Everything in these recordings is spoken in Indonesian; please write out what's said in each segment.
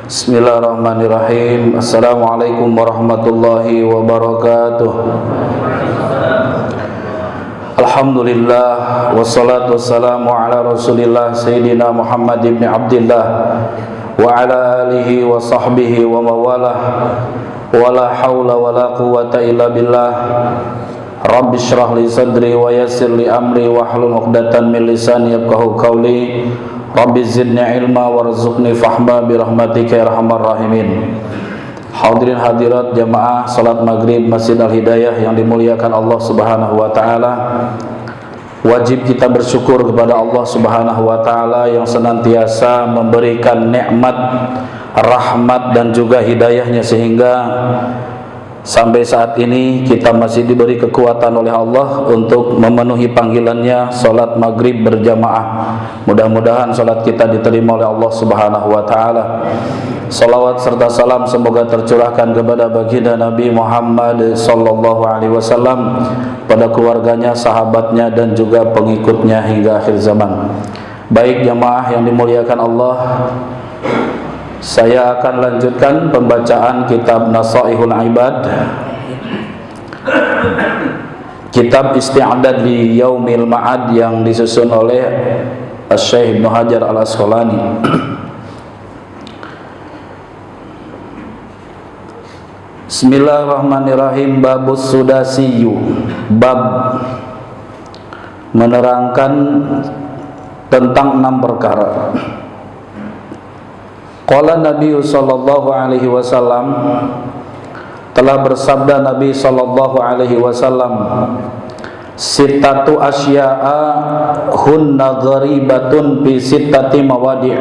Bismillahirrahmanirrahim. Assalamualaikum warahmatullahi wabarakatuh. Alhamdulillah, wassalatu wassalamu ala rasulillah Sayyidina Muhammad ibn Abdillah wa ala alihi wa sahbihi wa mawalah. Wa la hawla wa la quwata illa billah. Rabbi shrah li sadri wa yassir li amri wa hlul 'uqdatan min lisani yafqahu qawli. Rabbi zidni ilma warzuqni fahma birahmatika ya arhamar rahimin. Hadirin hadirat jamaah salat maghrib Masjid Al-Hidayah yang dimuliakan Allah Subhanahu wa taala. Wajib kita bersyukur kepada Allah Subhanahu wa taala yang senantiasa memberikan nikmat, rahmat dan juga hidayahnya sehingga sampai saat ini kita masih diberi kekuatan oleh Allah untuk memenuhi panggilannya salat maghrib berjamaah. Mudah-mudahan salat kita diterima oleh Allah Subhanahu wa taala. Salawat serta salam semoga tercurahkan kepada baginda Nabi Muhammad sallallahu alaihi wasallam, pada keluarganya, sahabatnya dan juga pengikutnya hingga akhir zaman. Baik jamaah yang dimuliakan Allah, saya akan lanjutkan pembacaan kitab Nasaihul Ibad, kitab Isti'dad li Yaumil Ma'ad yang disusun oleh Syekh Ibnu Hajar Al-Asqalani. Bismillahirrahmanirrahim. Babus Sudasiyu, bab menerangkan tentang 6 perkara. Qala Nabi sallallahu alaihi wasallam, telah bersabda Nabi sallallahu alaihi wasallam, sittatu asya'a hunna gharibatun fi sittati mawadi'.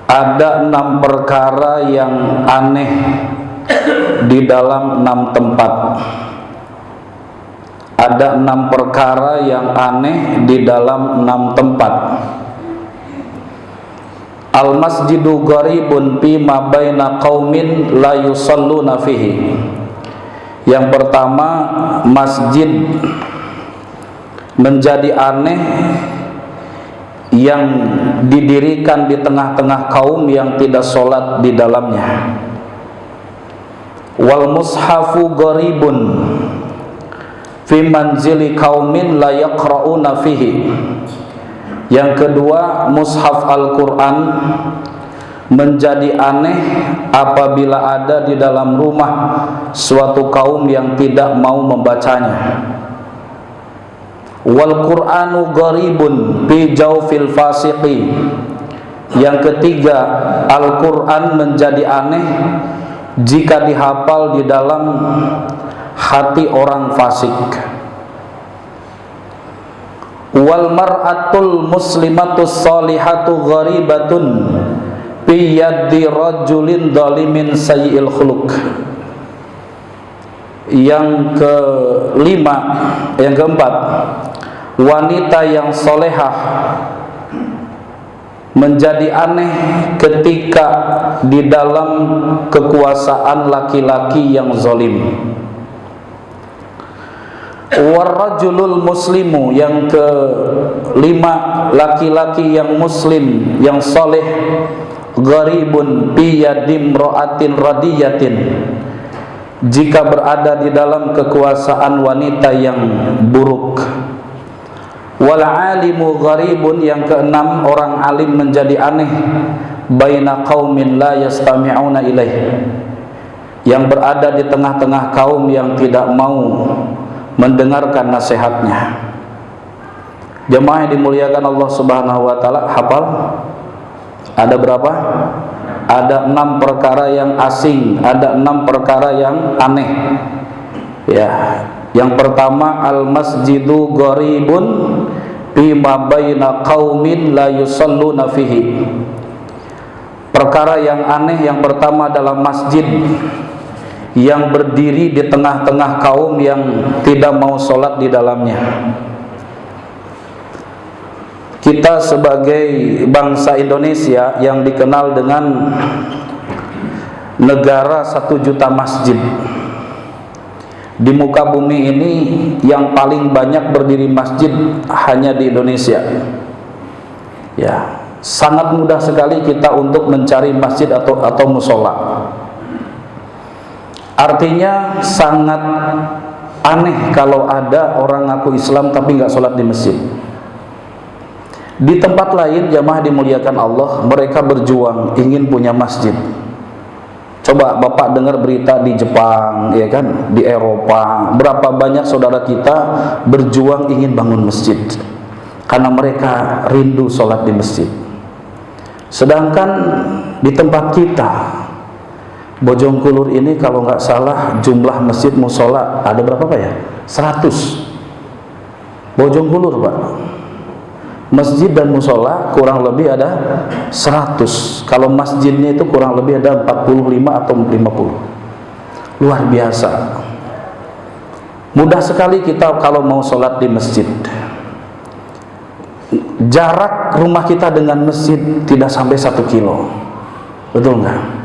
Ada 6 perkara yang aneh di dalam 6 tempat. Ada 6 perkara yang aneh di dalam 6 tempat. Al-masjidu gharibun fi ma baina qaumin la yusalluna fihi. Yang pertama, masjid menjadi aneh yang didirikan di tengah-tengah kaum yang tidak sholat di dalamnya. Wal mushafu gharibun fi manzili qaumin la yaqra'una fihi. Yang kedua, mushaf Al-Quran menjadi aneh apabila ada di dalam rumah suatu kaum yang tidak mau membacanya. Wal Qur'anu gharibun fi jawfil fasiqi. Yang ketiga, Al-Quran menjadi aneh jika dihafal di dalam hati orang fasik. Wal mar'atul muslimatus salihatu gharibatun fi yaddi rajulin dhalimin sayyi'il khuluq. Yang keempat, wanita yang solehah menjadi aneh ketika di dalam kekuasaan laki-laki yang zalim. Warrajulul muslimu, yang kelima, laki-laki yang muslim yang soleh, gharibun biyadim ro'atin radiyatin, jika berada di dalam kekuasaan wanita yang buruk. Wal alimu gharibun, yang keenam, orang alim menjadi aneh, baina qaumin la yastami'una ilaih, yang berada di tengah-tengah kaum yang tidak mau mendengarkan nasihatnya. Jemaah yang dimuliakan Allah Subhanahu wa taala, hafal ada berapa? Ada 6 perkara yang asing, ada 6 perkara yang aneh. Ya, yang pertama, al-masjidu gharibun fi ma baina qaumin la yusalluna fihi. Perkara yang aneh yang pertama adalah masjid yang berdiri di tengah-tengah kaum yang tidak mau sholat di dalamnya. Kita sebagai bangsa Indonesia yang dikenal dengan negara 1 juta masjid, di muka bumi ini yang paling banyak berdiri masjid hanya di Indonesia. Ya, sangat mudah sekali kita untuk mencari masjid atau musola. Artinya sangat aneh kalau ada orang ngaku Islam tapi nggak sholat di masjid. Di tempat lain jamaah dimuliakan Allah, mereka berjuang ingin punya masjid. Coba Bapak dengar berita di Jepang, ya kan, di Eropa, berapa banyak saudara kita berjuang ingin bangun masjid karena mereka rindu sholat di masjid. Sedangkan di tempat kita, Bojongkulur ini kalau nggak salah jumlah masjid musola ada berapa Pak ya? 100. Bojongkulur Pak, masjid dan musola kurang lebih ada 100. Kalau masjidnya itu kurang lebih ada 45 atau 50. Luar biasa. Mudah sekali kita kalau mau sholat di masjid. Jarak rumah kita dengan masjid tidak sampai 1 kilo. Betul nggak?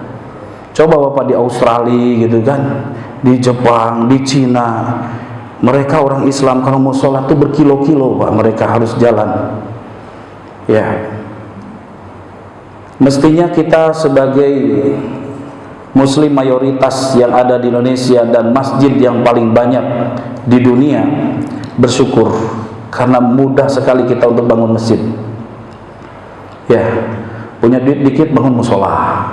Coba Bapak di Australia gitu kan, di Jepang, di Cina, mereka orang Islam kalau mau sholat tuh berkilo-kilo Pak, mereka harus jalan. Ya, mestinya kita sebagai Muslim mayoritas yang ada di Indonesia dan masjid yang paling banyak di dunia bersyukur karena mudah sekali kita untuk bangun masjid. Ya, punya duit dikit bangun musola,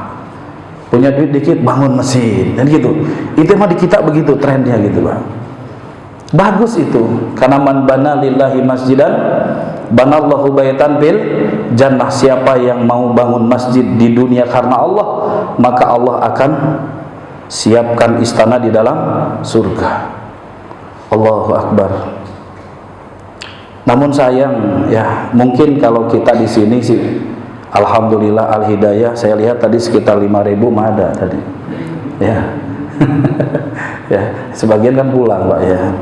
punya duit dikit bangun masjid, dan gitu. Itu mah di kita begitu trennya gitu Pak. Bagus itu, karena man bana lillahi masjidan banallahu baitan bil jannah. Siapa yang mau bangun masjid di dunia karena Allah, maka Allah akan siapkan istana di dalam surga. Allahu Akbar. Namun sayang ya, mungkin kalau kita di sini sih alhamdulillah Al-Hidayah, saya lihat tadi sekitar 5.000 mah ada tadi. Ya. Ya, sebagian kan pulang Pak ya.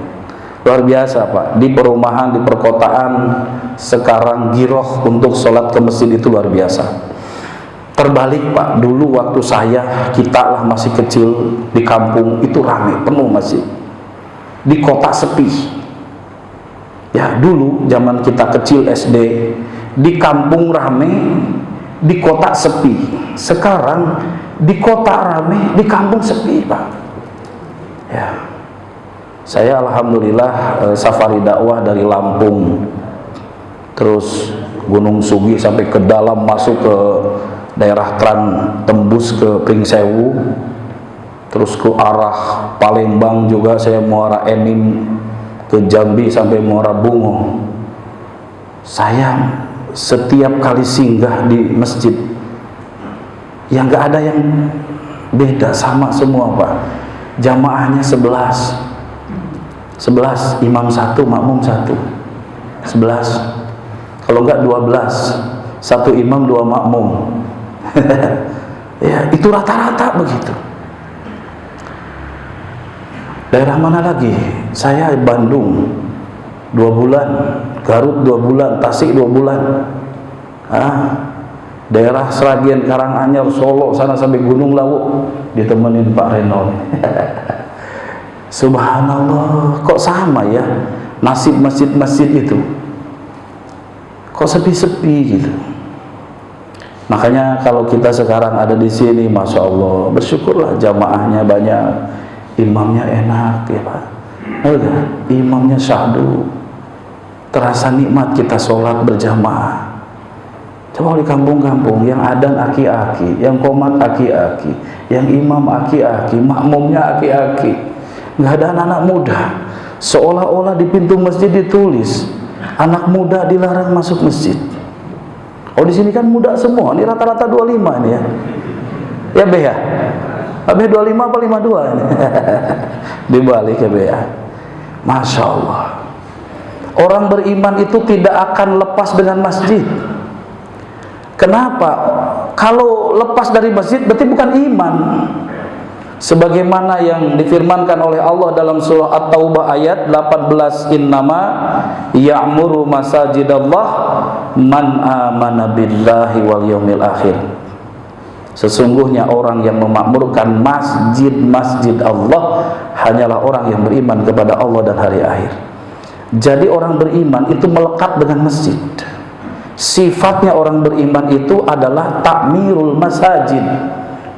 Luar biasa Pak, di perumahan, di perkotaan sekarang giroh untuk sholat ke masjid itu luar biasa. Terbalik Pak, dulu waktu kita lah masih kecil di kampung itu rame, penuh masjid. Di kota sepi. Ya dulu zaman kita kecil SD, di kampung rame, di kota sepi. Sekarang di kota rame, di kampung sepi Pak. Ya. Saya alhamdulillah safari dakwah dari Lampung, terus Gunung Sugi sampai ke dalam masuk ke daerah tembus ke Pringsewu, terus ke arah Palembang juga saya Muara Enim, ke Jambi sampai Muara Bungo. Saya setiap kali singgah di masjid yang nggak ada yang beda, sama semua Pak. Jamaahnya 11, imam 1, makmum 1, 11. Kalau enggak 12, 1 imam 2 makmum. Ya itu rata-rata begitu. Daerah mana lagi? Saya Bandung 2 bulan, Garut 2 bulan, Tasik 2 bulan. Daerah Sragen, Karanganyar, Solo sana sampai Gunung Lawu ditemenin Pak Reno. Subhanallah, kok sama ya nasib masjid-masjid itu, kok sepi-sepi gitu. Makanya kalau kita sekarang ada di sini, masya Allah, bersyukurlah jamaahnya banyak, imamnya enak ya Pak. Imamnya syahdu, terasa nikmat kita sholat berjamaah. Coba di kampung-kampung yang adan aki-aki, yang qomat aki-aki, yang imam aki-aki, makmumnya aki-aki, nggak ada anak-anak muda. Seolah-olah di pintu masjid ditulis anak muda dilarang masuk masjid. Oh di sini kan muda semua, ini rata-rata 25 ini ya. Ya Be ya, Be 25 apa 52 ini? Dibalik ya Be ya. Masya Allah. Orang beriman itu tidak akan lepas dengan masjid. Kenapa? Kalau lepas dari masjid berarti bukan iman. Sebagaimana yang difirmankan oleh Allah dalam surah At-Taubah ayat 18, innama ya'muru masajidallah man amana billahi wal yaumil akhir. Sesungguhnya orang yang memakmurkan masjid-masjid Allah hanyalah orang yang beriman kepada Allah dan hari akhir. Jadi orang beriman itu melekat dengan masjid. Sifatnya orang beriman itu adalah takmirul masajid,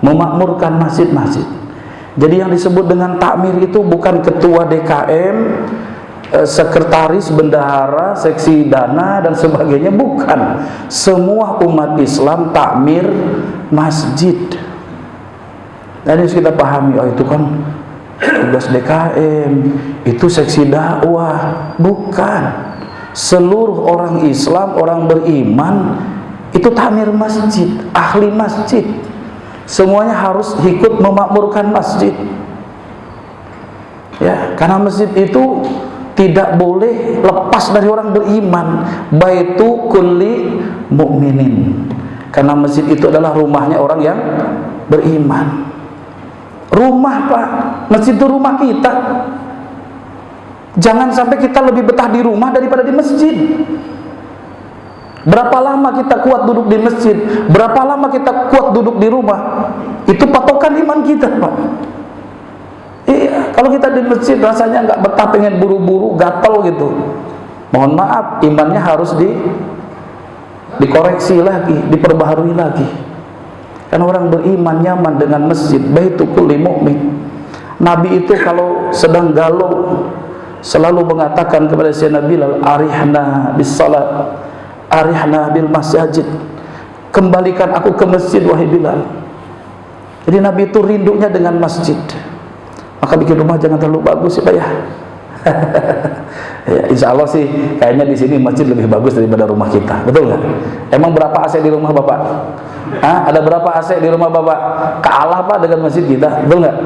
memakmurkan masjid-masjid. Jadi yang disebut dengan takmir itu bukan ketua DKM, sekretaris, bendahara, seksi dana dan sebagainya, bukan. Semua umat Islam takmir masjid. Dan harus kita pahami, oh itu kan tugas DKM, itu seksi dakwah. Bukan. Seluruh orang Islam, orang beriman itu takmir masjid, ahli masjid. Semuanya harus ikut memakmurkan masjid. Ya, karena masjid itu tidak boleh lepas dari orang beriman. Baitu kulli mukminin. Karena masjid itu adalah rumahnya orang yang beriman. Rumah, Pak. Masjid itu rumah kita. Jangan sampai kita lebih betah di rumah daripada di masjid. Berapa lama kita kuat duduk di masjid, berapa lama kita kuat duduk di rumah, itu patokan iman kita, Pak. Iya, kalau kita di masjid rasanya nggak betah, pengen buru-buru, gatel gitu. Mohon maaf, imannya harus dikoreksi lagi, diperbaharui lagi. Karena orang beriman nyaman dengan masjid, baitu kulli mukmin. Nabi itu kalau sedang galau selalu mengatakan kepada Sayyidina Bilal, arihna bis salat, arihna bil masjid, kembalikan aku ke masjid wahai Bilal. Jadi Nabi itu rindunya dengan masjid. Maka bikin rumah jangan terlalu bagus ya Pak ya. Ya, insya Allah sih kayaknya di sini masjid lebih bagus daripada rumah kita, betul nggak? Emang berapa AC di rumah Bapak? Hah? Ada berapa AC di rumah Bapak? Kalah Pak dengan masjid kita, betul nggak?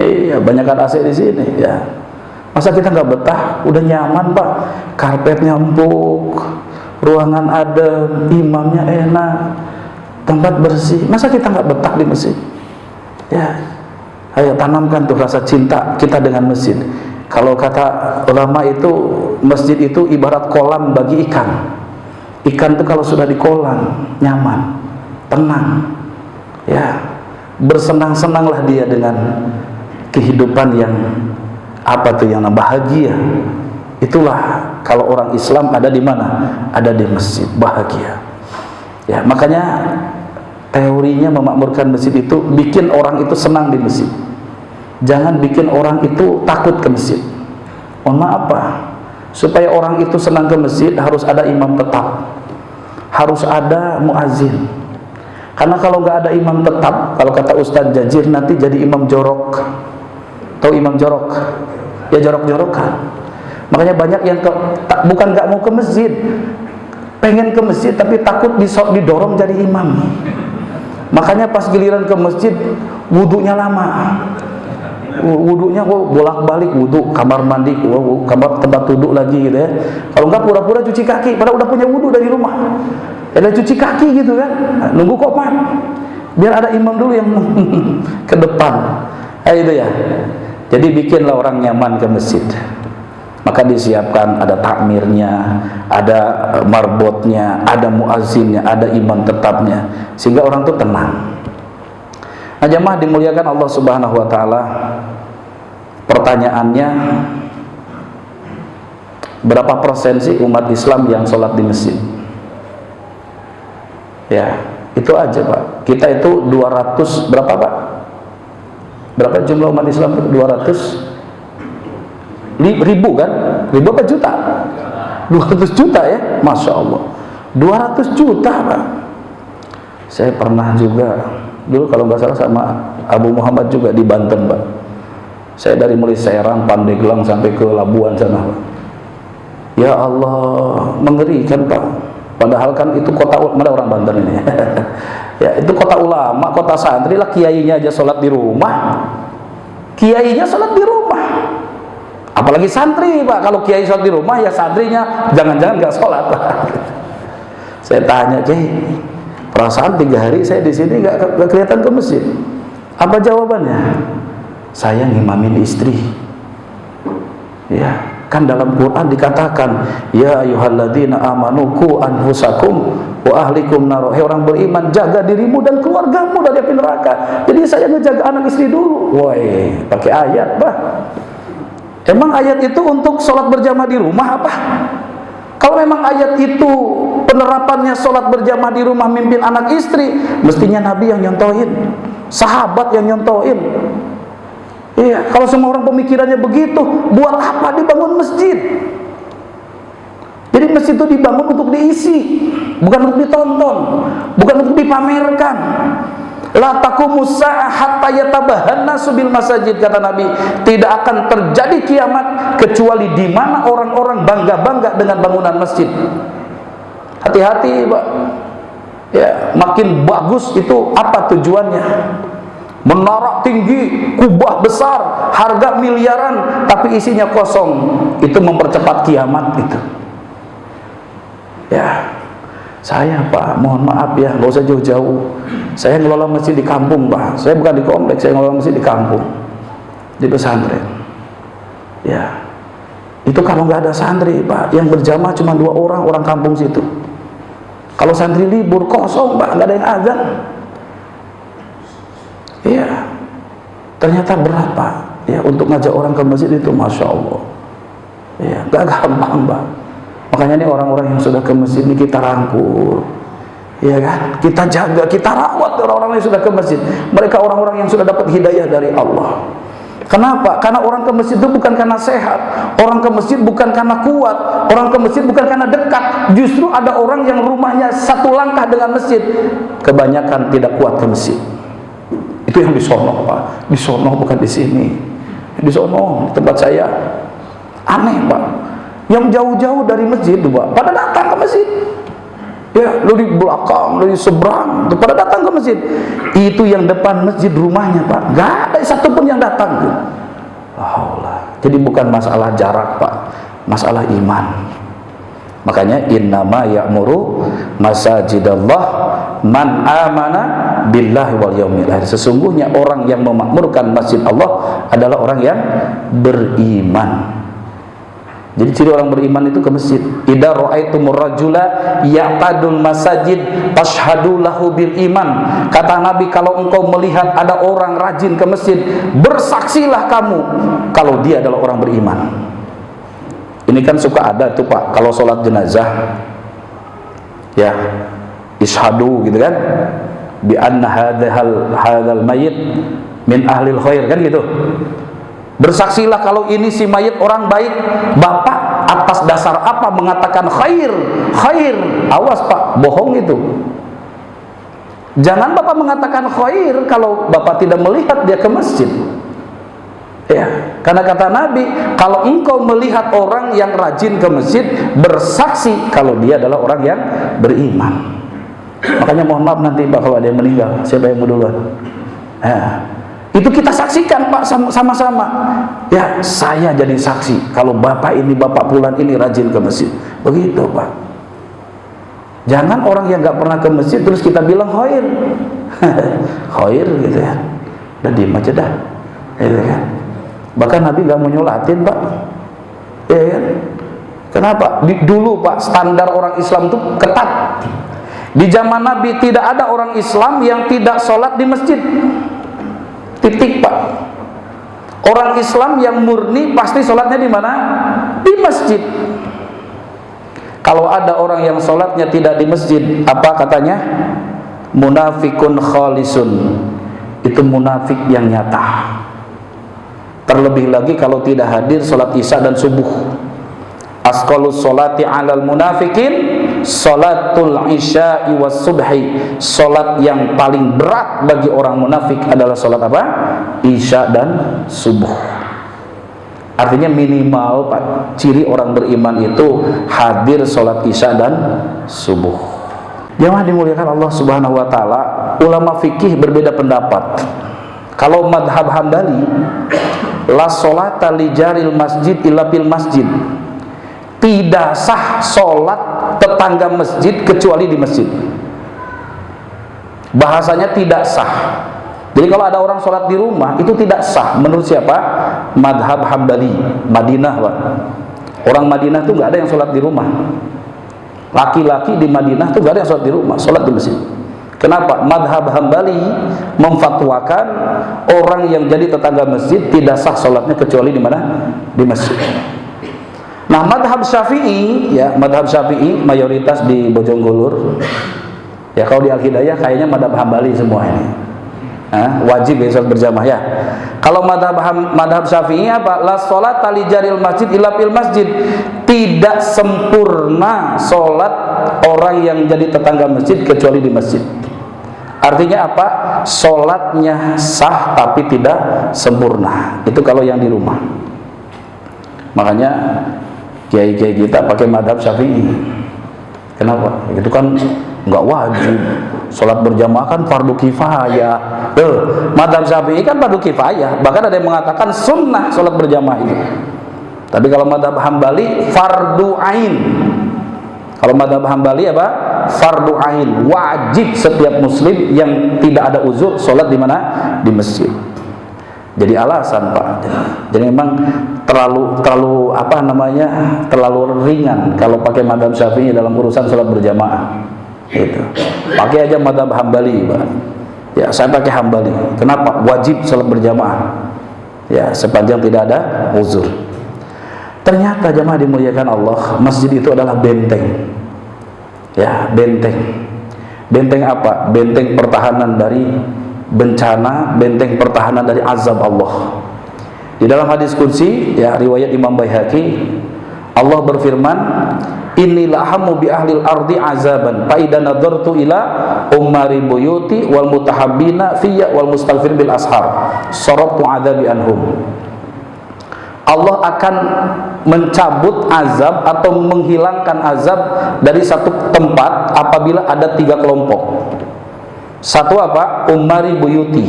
Iya, banyakkan AC di sini ya. Masa kita nggak betah? Udah nyaman Pak, karpetnya empuk, ruangan adem, imamnya enak, tempat bersih. Masa kita nggak betah di masjid? Ya, ayo tanamkan tuh rasa cinta kita dengan masjid. Kalau kata ulama itu, masjid itu ibarat kolam bagi ikan. Ikan tuh kalau sudah di kolam nyaman, tenang, ya, bersenang-senanglah dia dengan kehidupan yang apa tuh, yang bahagia. Itulah kalau orang Islam ada di mana? Ada di masjid, bahagia. Ya, makanya teorinya memakmurkan masjid itu bikin orang itu senang di masjid. Jangan bikin orang itu takut ke masjid. Mohon maaf Pak, supaya orang itu senang ke masjid harus ada imam tetap, harus ada muazin. Karena kalau nggak ada imam tetap, kalau kata Ustadz Jajir, nanti jadi imam jorok. Tahu imam jorok? Ya, jorok-jorokan. Makanya banyak yang bukan nggak mau ke masjid, pengen ke masjid tapi takut didorong jadi imam. Makanya pas giliran ke masjid, wudunya lama. Wudunya bolak-balik, wudu kamar mandi, kamar tempat duduk lagi gitu ya. Kalau nggak pura-pura cuci kaki, padahal udah punya wudu dari rumah. Ada cuci kaki gitu kan, nunggu komat. Biar ada imam dulu yang ke depan. Itu ya. Jadi bikinlah orang nyaman ke masjid. Maka disiapkan ada takmirnya, ada marbotnya, ada muazzinnya, ada imam tetapnya, sehingga orang itu tenang. Nah, jamaah dimuliakan Allah Subhanahu wa taala. Pertanyaannya, berapa persen sih umat Islam yang sholat di masjid? Ya, itu aja Pak. Kita itu 200 berapa Pak? Berapa jumlah umat Islam? 200 ribu kan? Ribu apa juta? 200 juta ya? Masya Allah, 200 juta Pak. Saya pernah juga dulu kalau nggak salah sama Abu Muhammad juga di Banten Pak. Saya dari mulai Serang, Pandeglang sampai ke Labuan sana Pak. Ya Allah, mengerikan Pak. Padahal kan itu kota, mana orang Banten ini? Ya, itu kota ulama, kota santri lah. Kiainya aja sholat di rumah. Kiainya sholat di rumah. Apalagi santri Pak. Kalau kiai sholat di rumah, ya santrinya jangan-jangan nggak sholat Pak. Saya tanya, Kiai, perasaan 3 hari saya di sini nggak kelihatan ke masjid. Apa jawabannya? Saya ngimamin istri. Ya, kan dalam Quran dikatakan, ya ayyuhalladzina amanu qu anfusakum wa ahlikum nar. Hai orang beriman, jaga dirimu dan keluargamu dari api neraka. Jadi saya ngejaga anak istri dulu. Woi, pakai ayat Pak. Emang ayat itu untuk sholat berjamaah di rumah apa? Kalau memang ayat itu penerapannya sholat berjamaah di rumah mimpin anak istri, mestinya Nabi yang nyontohin, sahabat yang nyontohin. Iya, kalau semua orang pemikirannya begitu, buat apa dibangun masjid? Jadi masjid itu dibangun untuk diisi, bukan untuk ditonton, bukan untuk dipamerkan. La taqumus sa'ah hatta yatabahan nasu bil masajid, kata Nabi. Tidak akan terjadi kiamat kecuali di mana orang-orang bangga-bangga dengan bangunan masjid. Hati-hati, Pak. Ya, makin bagus itu apa tujuannya? Menara tinggi, kubah besar, harga miliaran, tapi isinya kosong. Itu mempercepat kiamat itu. Ya. Saya, Pak, mohon maaf ya, nggak usah jauh-jauh. Saya ngelola masjid di kampung, Pak. Saya bukan di kompleks, saya ngelola masjid di kampung, di pesantren. Ya, itu kalau nggak ada santri, Pak, yang berjamaah cuma 2 orang, orang kampung situ. Kalau santri libur kosong, Pak, nggak ada yang azan. Iya, ternyata berat, Pak. Ya, untuk ngajak orang ke masjid itu, masya Allah. Ya, nggak gampang, Pak. Makanya ini orang-orang yang sudah ke masjid ini kita rangkul, ya kan? Kita jaga, kita rawat orang-orang yang sudah ke masjid. Mereka orang-orang yang sudah dapat hidayah dari Allah. Kenapa? Karena orang ke masjid itu bukan karena sehat, orang ke masjid bukan karena kuat, orang ke masjid bukan karena dekat. Justru ada orang yang rumahnya 1 langkah dengan masjid, kebanyakan tidak kuat ke masjid. Itu yang di sono, Pak. Di sono bukan di sini. Di sono, di tempat saya. Aneh, Pak. Yang jauh-jauh dari masjid, Pak, pada datang ke masjid. Ya, lu di belakang, lu di seberang, pada datang ke masjid. Itu yang depan masjid rumahnya, Pak, nggak ada satupun yang datang. Allah. Jadi bukan masalah jarak, Pak, masalah iman. Makanya innama ya'muru masajidallah man amana billahi wal yaumil akhir. Sesungguhnya orang yang memakmurkan masjid Allah adalah orang yang beriman. Jadi ciri orang beriman itu ke masjid. Idza ra'aitumur rajula ya'tadul masajid fashhadu lahu bil iman. Kata Nabi, kalau engkau melihat ada orang rajin ke masjid, bersaksilah kamu kalau dia adalah orang beriman. Ini kan suka ada tuh, Pak, kalau sholat jenazah, ya, ishadu gitu kan, bi anna hadzal mayyit min ahlil khair, kan gitu. Bersaksilah kalau ini si mayit orang baik. Bapak atas dasar apa mengatakan khair? Khair. Awas, Pak, bohong itu. Jangan Bapak mengatakan khair kalau Bapak tidak melihat dia ke masjid. Ya, karena kata Nabi, kalau engkau melihat orang yang rajin ke masjid, bersaksi kalau dia adalah orang yang beriman. Makanya mohon maaf nanti, Pak, kalau ada yang meninggal, siapa yang mau duluan? Ya. Itu kita saksikan, Pak, sama-sama. Ya, saya jadi saksi kalau bapak ini, bapak Fulan ini rajin ke masjid. Begitu, Pak. Jangan orang yang nggak pernah ke masjid terus kita bilang khair. Khair gitu ya. Udah diem aja dah. Gitu kan. Bahkan Nabi nggak mau nyolatin, Pak. Ya kan? Kenapa? Dulu, Pak, standar orang Islam itu ketat. Di zaman Nabi tidak ada orang Islam yang tidak sholat di masjid. Titik, Pak. Orang Islam yang murni pasti sholatnya di mana? Di masjid. Kalau ada orang yang sholatnya tidak di masjid, apa katanya? Munafikun khalisun. Itu munafik yang nyata. Terlebih lagi kalau tidak hadir sholat isya dan subuh. Asqalus sholati alal munafikin sholatul isya'i was subhi. Sholat yang paling berat bagi orang munafik adalah sholat apa? Isya dan subuh. Artinya minimal, Pak, ciri orang beriman itu hadir sholat isya dan subuh. Jemaah dimuliakan Allah Subhanahu wa taala, ulama fikih berbeda pendapat. Kalau madhab Hambali, la sholata li jaril masjid illa fil masjid. Tidak sah sholat tetangga masjid kecuali di masjid. Bahasanya tidak sah. Jadi kalau ada orang sholat di rumah itu tidak sah. Menurut siapa? Madhab Hambali, Madinah, Pak. Orang Madinah itu nggak ada yang sholat di rumah. Laki-laki di Madinah itu nggak ada yang sholat di rumah, sholat di masjid. Kenapa? Madhab Hambali memfatwakan orang yang jadi tetangga masjid tidak sah sholatnya kecuali di mana? Di masjid. Nah, madhab Syafi'i, ya madhab Syafi'i mayoritas di Bojonggolur. Ya kalau di Al-Hidayah kayaknya madhab Hambali semua ini. Wajib ya sholat berjamaah ya. Kalau madhab Syafi'i apa? La sholat tali jaril masjid illa fil masjid. Tidak sempurna sholat orang yang jadi tetangga masjid kecuali di masjid. Artinya apa? Sholatnya sah tapi tidak sempurna. Itu kalau yang di rumah. Makanya kiai-kiai kita pakai madhab Syafi'i. Kenapa? Itu kan nggak wajib. Sholat berjamaah kan fardu kifayah. Madhab Syafi'i kan fardu kifayah. Bahkan ada yang mengatakan sunnah sholat berjamaah itu. Tapi kalau madhab Hambali fardu ain. Kalau madhab Hambali apa? Fardu ain. Wajib setiap muslim yang tidak ada uzur sholat di mana? Di masjid. Jadi alasan Pak. Jadi memang terlalu apa namanya? Terlalu ringan kalau pakai madhab Syafi'i dalam urusan sholat berjamaah. Gitu. Pakai aja madhab Hambali Pak. Ya saya pakai Hambali. Kenapa? Wajib sholat berjamaah. Ya sepanjang tidak ada uzur. Ternyata jamaah dimuliakan Allah, masjid itu adalah benteng. Ya, benteng. Benteng apa? Benteng pertahanan dari bencana, benteng pertahanan dari azab Allah. Di dalam hadis qudsi, ya riwayat Imam Baihaqi, Allah berfirman, "Inni lahamu bi ahlil ardi azaban, fa idza nadartu ila umari buyuti wal mutahabbina fiyya wal mustaghfir bil ashar, sarabtu adzabi anhum." Allah akan mencabut azab atau menghilangkan azab dari satu tempat apabila ada 3 kelompok. Satu apa? Umari buyuti.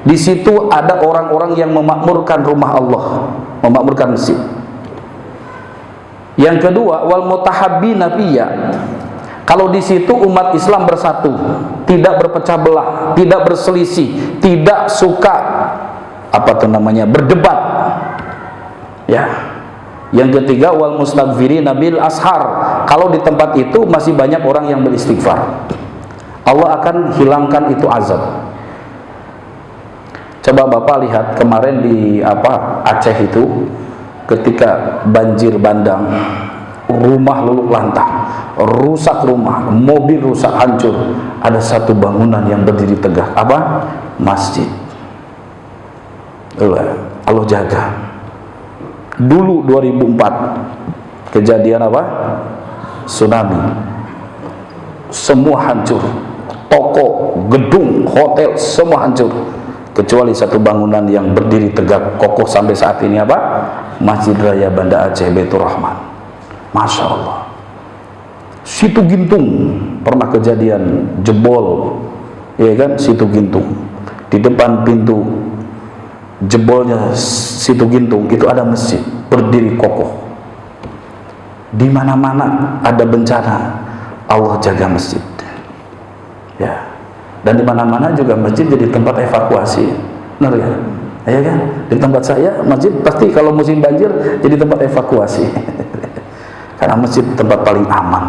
Di situ ada orang-orang yang memakmurkan rumah Allah, memakmurkan masjid. Yang kedua, wal mutahabbina fiyya. Kalau di situ umat Islam bersatu, tidak berpecah belah, tidak berselisih, tidak suka berdebat. Ya. Yang ketiga, wal mustaghfirina bil ashar. Kalau di tempat itu masih banyak orang yang beristighfar, Allah akan hilangkan itu azab. Coba Bapak lihat kemarin di Aceh itu, ketika banjir bandang, rumah luluh lantah, rusak rumah, mobil rusak hancur, ada satu bangunan yang berdiri tegak, masjid. Allah jaga. Dulu 2004 kejadian tsunami, semua hancur, toko, gedung, hotel semua hancur, kecuali satu bangunan yang berdiri tegak kokoh sampai saat ini Masjid Raya Banda Aceh Baitur Rahman. Masya Allah. Situ Gintung pernah kejadian jebol, ya kan? Situ Gintung di depan pintu jebolnya Situ Gintung itu ada masjid berdiri kokoh. Di mana-mana ada bencana, Allah jaga masjid. Ya. Dan di mana-mana juga masjid jadi tempat evakuasi. Benar ya? Ya kan? Di tempat saya masjid pasti kalau musim banjir jadi tempat evakuasi. Karena masjid tempat paling aman.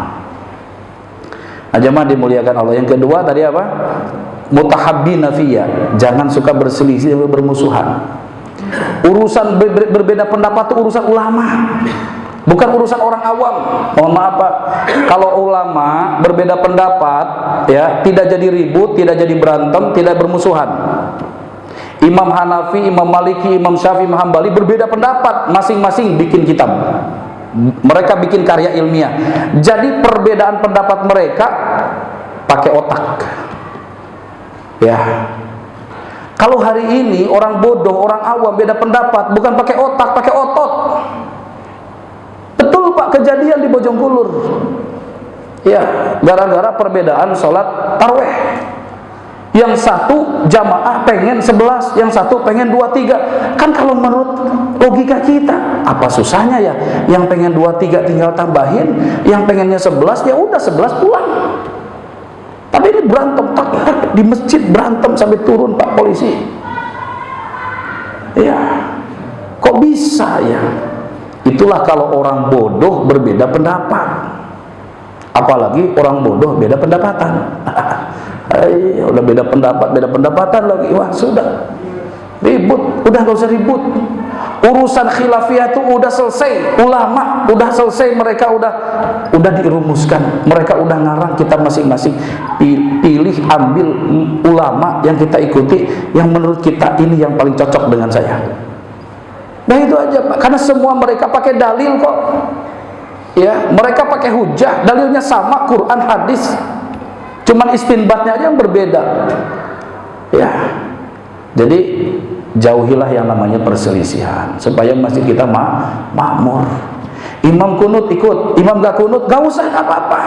Nah, jemaah dimuliakan Allah. Yang kedua tadi apa? Mutahabbina fiyya. Jangan suka berselisih, bermusuhan. Urusan berbeda pendapat itu urusan ulama, bukan urusan orang awam. Mohon maaf Pak, kalau ulama berbeda pendapat, ya tidak jadi ribut, tidak jadi berantem, tidak bermusuhan. Imam Hanafi, Imam Maliki, Imam Syafi'i, Imam Hambali berbeda pendapat, masing-masing bikin kitab. Mereka bikin karya ilmiah. Jadi perbedaan pendapat mereka pakai otak. Ya. Kalau hari ini orang bodoh, orang awam beda pendapat, bukan pakai otak, pakai otot. Betul Pak, kejadian di Bojonggolur. Ya, gara-gara perbedaan sholat tarawih. Yang satu jamaah pengen 11, yang satu pengen 2-3. Kan kalau menurut logika kita, apa susahnya ya? Yang pengen 2-3 tinggal tambahin, yang pengennya 11 ya udah 11 pulang. Tapi ini berantem tak di masjid, berantem sampai turun Pak polisi. Ya, kok bisa ya? Itulah kalau orang bodoh berbeda pendapat. Apalagi orang bodoh beda pendapatan. Udah beda pendapat, beda pendapatan lagi. Wah sudah ribut, udah gak usah ribut. Urusan khilafiyah itu udah selesai, ulama udah selesai, mereka udah dirumuskan, mereka udah ngarang, kita masing-masing pilih, ambil ulama yang kita ikuti, yang menurut kita ini yang paling cocok dengan saya. Nah itu aja Pak, karena semua mereka pakai dalil kok. Ya, mereka pakai hujah, dalilnya sama, Quran, hadis. Cuman istinbatnya aja yang berbeda. Ya. Jadi jauhilah yang namanya perselisihan supaya masjid kita makmur. Imam kunut ikut, imam gak kunut gak usah, gak apa-apa.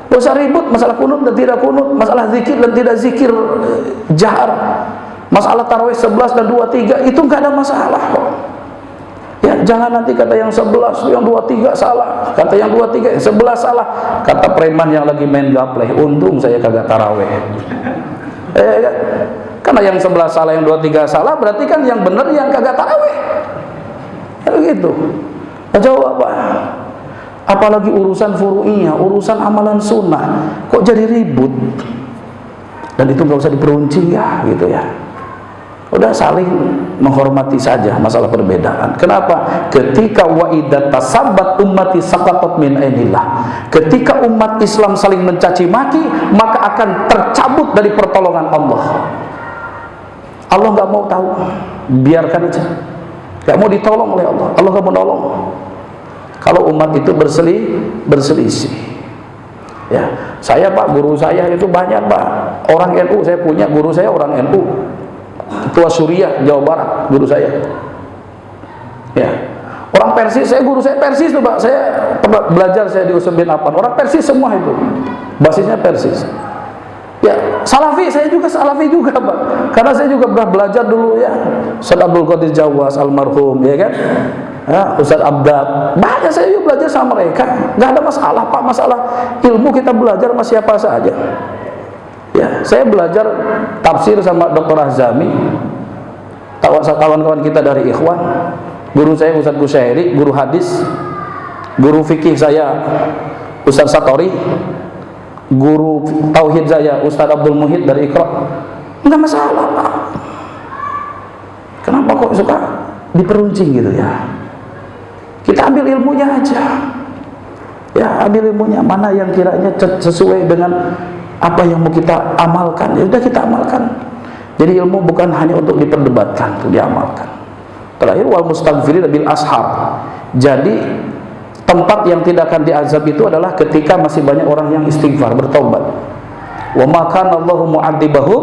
Gak usah ribut masalah kunut dan tidak kunut, masalah zikir dan tidak zikir jahar, masalah tarawih 11 dan 23 itu gak ada masalah kok. Ya, jangan nanti kata yang 11, yang 23 salah, kata yang 23, yang 11 salah, kata preman yang lagi main gapleh, untung saya kagak tarawih. Karena yang 11 salah, yang 23 salah, berarti kan yang benar yang kagak tarawih. Gitu. Nah, jawab apa? Apalagi urusan furu'iyah, urusan amalan sunnah, kok jadi ribut? Dan itu gak usah diperuncing ya, gitu ya. Udah saling menghormati saja masalah perbedaan. Kenapa? Ketika wa'idat tasabbat ummati saqatat min ainillah. Ketika umat Islam saling mencaci maki, maka akan tercabut dari pertolongan Allah. Allah nggak mau tahu, biarkan aja. Nggak mau ditolong oleh Allah. Allah nggak mau nolong. Kalau umat itu berselisih. Ya, saya Pak, guru saya itu banyak Pak. Orang NU, saya punya guru saya orang NU. Ketua Suriah Jawa Barat guru saya. Ya. Orang Persis, guru saya Persis tuh Pak. Saya belajar saya di Usman bin Affan. Orang Persis semua itu. Basisnya Persis. Ya, Salafi, saya juga Salafi juga Pak. Karena saya juga pernah belajar dulu ya. Ustaz Abdul Qadir Jawas almarhum, ya kan? Ya, Ustaz Abdad. Banyak saya juga belajar sama mereka. Nggak ada masalah Pak, masalah ilmu kita belajar sama siapa saja. Ya, saya belajar tafsir sama Dr. Azami, kawan-kawan kita dari Ikhwan. Guru saya Ustaz Kusyairi, guru hadis. Guru fikih saya Ustaz Satori. Guru tauhid saya Ustaz Abdul Muhid dari Iqra. Enggak masalah Pak. Kenapa kok suka diperuncing gitu ya? Kita ambil ilmunya aja. Ya, ambil ilmunya, mana yang kiranya sesuai dengan apa yang mau kita amalkan, ya udah kita amalkan. Jadi ilmu bukan hanya untuk diperdebatkan, untuk diamalkan. Terakhir wal mustaghfirin bil ashar. Jadi tempat yang tidak akan diazab itu adalah ketika masih banyak orang yang istighfar, bertobat. Wa ma kana Allahu mu'adzibahum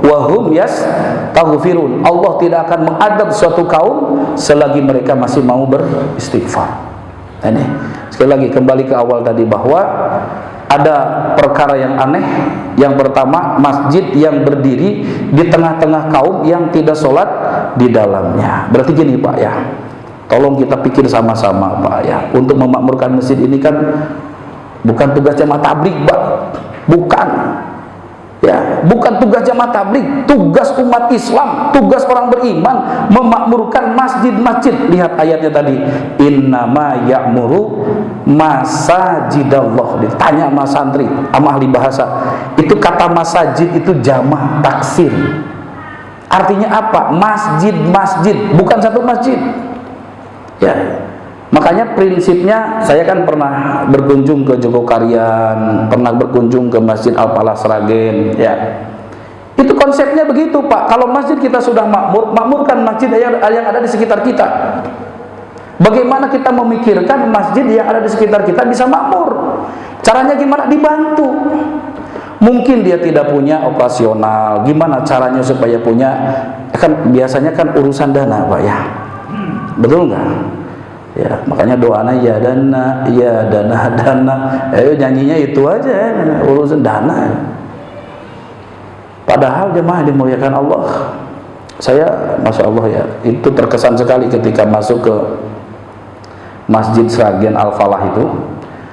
wa hum yastaghfirun. Allah tidak akan mengadab suatu kaum selagi mereka masih mau beristighfar. Ini sekali lagi kembali ke awal tadi bahwa ada perkara yang aneh. Yang pertama, masjid yang berdiri di tengah-tengah kaum yang tidak sholat di dalamnya. Berarti gini Pak ya, tolong kita pikir sama-sama Pak ya. Untuk memakmurkan masjid ini kan bukan tugas jamaah tabligh Pak, bukan. Ya, bukan tugas jamaah tabligh, tugas umat Islam, tugas orang beriman memakmurkan masjid-masjid. Lihat ayatnya tadi, innama ya'muru masajidallah. Ditanya sama santri, sama ahli bahasa, itu kata masajid itu jamak taksir. Artinya apa? Masjid-masjid, bukan satu masjid. Ya. Makanya prinsipnya, saya kan pernah berkunjung ke Jogokarian, pernah berkunjung ke Masjid Al-Falah Sragen, ya. Itu konsepnya begitu Pak. Kalau masjid kita sudah makmur, makmurkan masjid yang ada di sekitar kita. Bagaimana kita memikirkan masjid yang ada di sekitar kita bisa makmur? Caranya gimana? Dibantu. Mungkin dia tidak punya operasional, gimana caranya supaya punya? Kan biasanya kan urusan dana Pak ya. Betul nggak? Ya, makanya doanya ya dana, ayo nyanyinya itu aja, urusan dana. Padahal jemaah dimuliakan Allah, saya Masya Allah ya, itu terkesan sekali ketika masuk ke Masjid Sragen Al-Falah itu.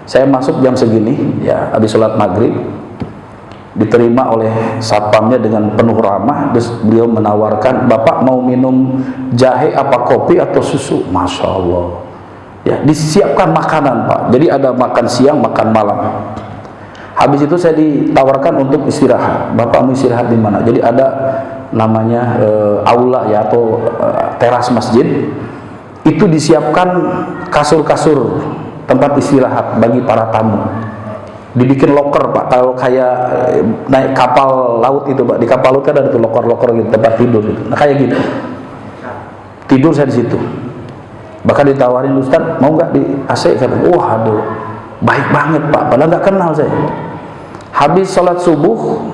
Saya masuk jam segini ya, habis sholat maghrib, diterima oleh satpamnya dengan penuh ramah. Terus beliau menawarkan, Bapak mau minum jahe apa kopi atau susu? Masya Allah ya, disiapkan makanan Pak. Jadi ada makan siang, makan malam. Habis itu saya ditawarkan untuk istirahat. Bapak mau istirahat di mana? Jadi ada namanya aula ya atau teras masjid, itu disiapkan kasur-kasur tempat istirahat bagi para tamu. Dibikin loker Pak, kalau kayak naik kapal laut itu Pak, di kapal laut kan ada tuh loker-loker gitu, tempat tidur gitu. Nah kayak gitu. Tidur saya di situ. Bahkan ditawarin, Ustaz mau nggak di AC? Kata, wah aduh, baik banget Pak, padahal nggak kenal saya. Habis sholat subuh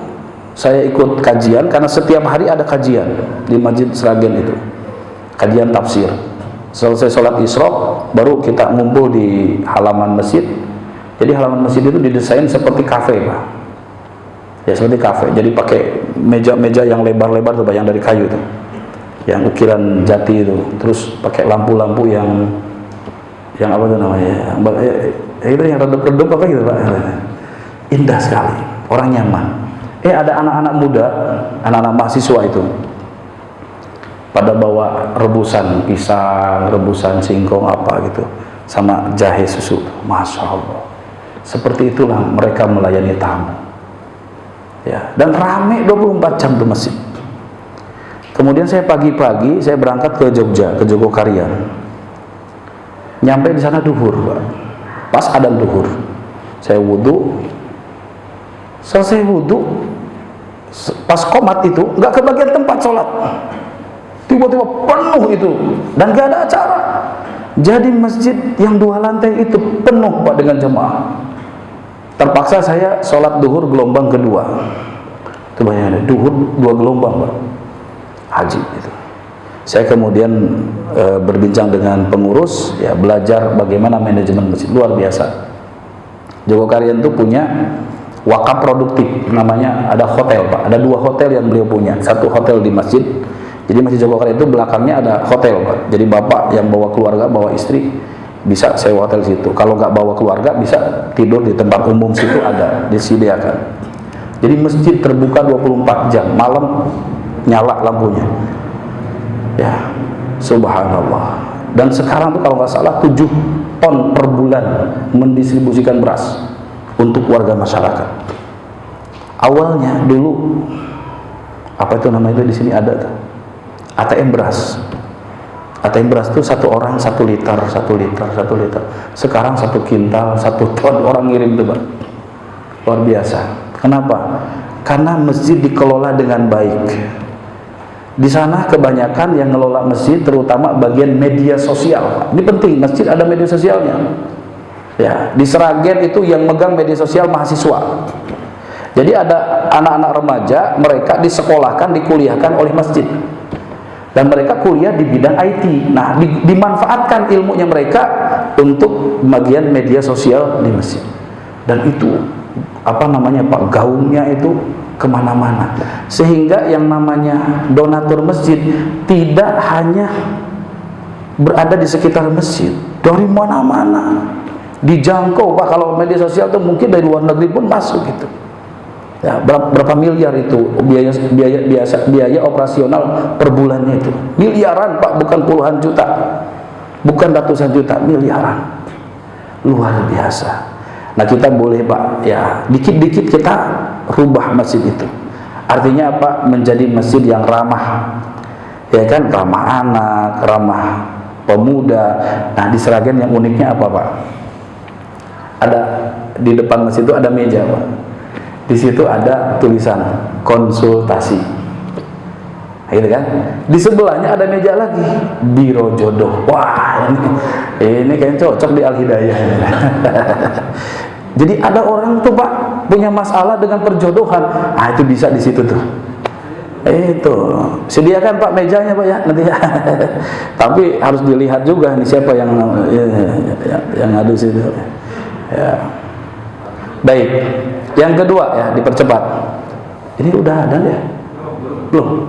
saya ikut kajian, karena setiap hari ada kajian di Masjid Sragen itu, kajian tafsir. Selesai sholat isyraq baru kita ngumpul di halaman masjid. Jadi halaman masjid itu didesain seperti kafe Pak, ya seperti kafe. Jadi pakai meja-meja yang lebar-lebar tuh Pak, yang dari kayu tuh, yang ukiran jati itu. Terus pakai lampu-lampu yang apa tuh namanya, itu yang redup-redup apa gitu Pak. Indah sekali, orang nyaman. Ada anak-anak muda, anak-anak mahasiswa itu pada bawa rebusan pisang, rebusan singkong apa gitu, sama jahe susu. Masya Allah, seperti itulah mereka melayani tamu ya, dan rame 24 jam di masjid. Kemudian saya pagi-pagi saya berangkat ke Jogja, ke Jogokarian. Nyampe di sana duhur Pak, pas adzan duhur saya wudhu. Selesai wudhu, pas qomat itu nggak kebagian tempat sholat, tiba-tiba penuh itu, dan gak ada acara. Jadi masjid yang 2 lantai itu penuh Pak dengan jemaah. Terpaksa saya sholat duhur gelombang kedua. Itu bayangin, duhur 2 gelombang Pak, haji itu. Saya kemudian berbincang dengan pengurus, ya belajar bagaimana manajemen masjid, luar biasa. Jogokarian itu punya wakaf produktif, namanya ada hotel Pak, ada 2 hotel yang beliau punya. Satu hotel di masjid, jadi Masjid Jogokarian itu belakangnya ada hotel Pak. Jadi bapak yang bawa keluarga, bawa istri bisa sewa hotel situ. Kalau nggak bawa keluarga bisa tidur di tempat umum situ, ada disediakan. Jadi masjid terbuka 24 jam, malam nyala lampunya. Ya, subhanallah. Dan sekarang tuh kalau nggak salah 7 ton per bulan mendistribusikan beras untuk warga masyarakat. Awalnya dulu apa itu namanya, itu di sini ada tuh ATM beras. ATM beras itu 1 orang 1 liter, 1 liter, 1 liter. Sekarang 1 kintal, 1 ton orang ngirim tuh Pak. Luar biasa. Kenapa? Karena masjid dikelola dengan baik. Di sana kebanyakan yang ngelola masjid, terutama bagian media sosial. Ini penting, masjid ada media sosialnya. Ya, di Sragen itu yang megang media sosial mahasiswa. Jadi ada anak-anak remaja, mereka disekolahkan, dikuliahkan oleh masjid. Dan mereka kuliah di bidang IT. Nah, dimanfaatkan ilmunya mereka untuk bagian media sosial di masjid. Dan itu apa namanya Pak, gaungnya itu kemana-mana. Sehingga yang namanya donatur masjid tidak hanya berada di sekitar masjid, dari mana-mana dijangkau Pak. Kalau media sosial itu mungkin dari luar negeri pun masuk gitu. Ya, berapa miliar itu biaya operasional per bulannya itu, miliaran Pak, bukan puluhan juta, bukan ratusan juta, miliaran. Luar biasa. Nah kita boleh Pak, ya dikit-dikit kita rubah masjid itu. Artinya apa? Menjadi masjid yang ramah, ya kan, ramah anak, ramah pemuda. Nah di Sragen yang uniknya apa Pak? Ada di depan masjid itu ada meja Pak. Di situ ada tulisan konsultasi, gitu kan? Di sebelahnya ada meja lagi, biro jodoh. Wah, ini kayaknya cocok di Al Hidayah. Jadi ada orang tuh Pak punya masalah dengan perjodohan, itu bisa di situ tuh. Itu sediakan Pak mejanya Pak ya nanti ya. Tapi harus dilihat juga nih siapa yang ngadu situ. Ya. Baik. Yang kedua ya, dipercepat. Ini udah ada ya? Belum.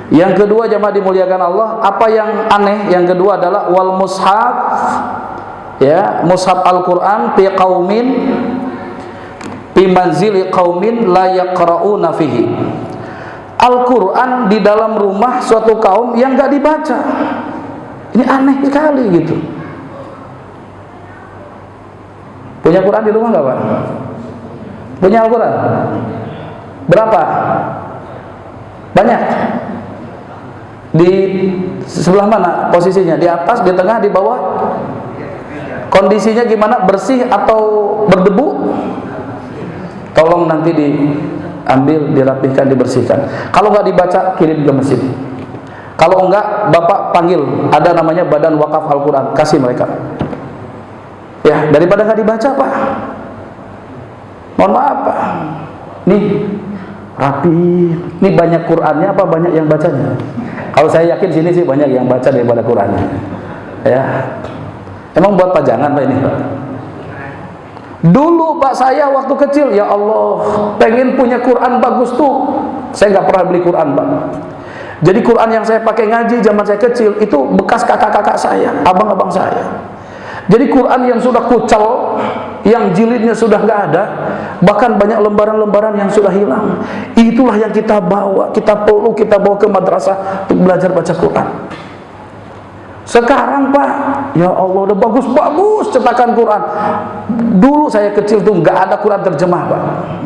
Yang kedua jemaah dimuliakan Allah, apa yang aneh? Yang kedua adalah wal mushaf, ya, mushaf Al-Qur'an fi qaumin fi manzili qaumin la yaqra'una fihi. Al-Qur'an di dalam rumah suatu kaum yang enggak dibaca. Ini aneh sekali gitu. Punya Quran di rumah enggak Pak? Punya Al-Quran? Berapa? Banyak. Di sebelah mana posisinya? Di atas, di tengah, di bawah? Kondisinya gimana? Bersih atau berdebu? Tolong nanti diambil, dirapihkan, dibersihkan. Kalau nggak dibaca, kirim ke masjid. Kalau enggak, Bapak panggil, ada namanya Badan Wakaf Al-Quran, kasih mereka. Ya, daripada nggak dibaca, Pak. Mohon maaf, Pak. Nih, rapi. Nih banyak Qurannya apa banyak yang bacanya? Kalau saya yakin sini sih banyak yang baca daripada Qurannya. Ya. Emang buat pajangan, Pak, ini, Pak? Dulu Pak saya waktu kecil, ya Allah, pengen punya Quran bagus tuh. Saya nggak pernah beli Quran, Pak. Jadi Quran yang saya pakai ngaji zaman saya kecil itu bekas kakak-kakak saya, abang-abang saya. Jadi Quran yang sudah kucel, yang jilidnya sudah nggak ada, bahkan banyak lembaran-lembaran yang sudah hilang. Itulah yang kita bawa, kita peluk, kita bawa ke madrasah untuk belajar baca Quran. Sekarang Pak, ya Allah, udah bagus-bagus cetakan Quran. Dulu saya kecil tuh nggak ada Quran terjemah, Pak.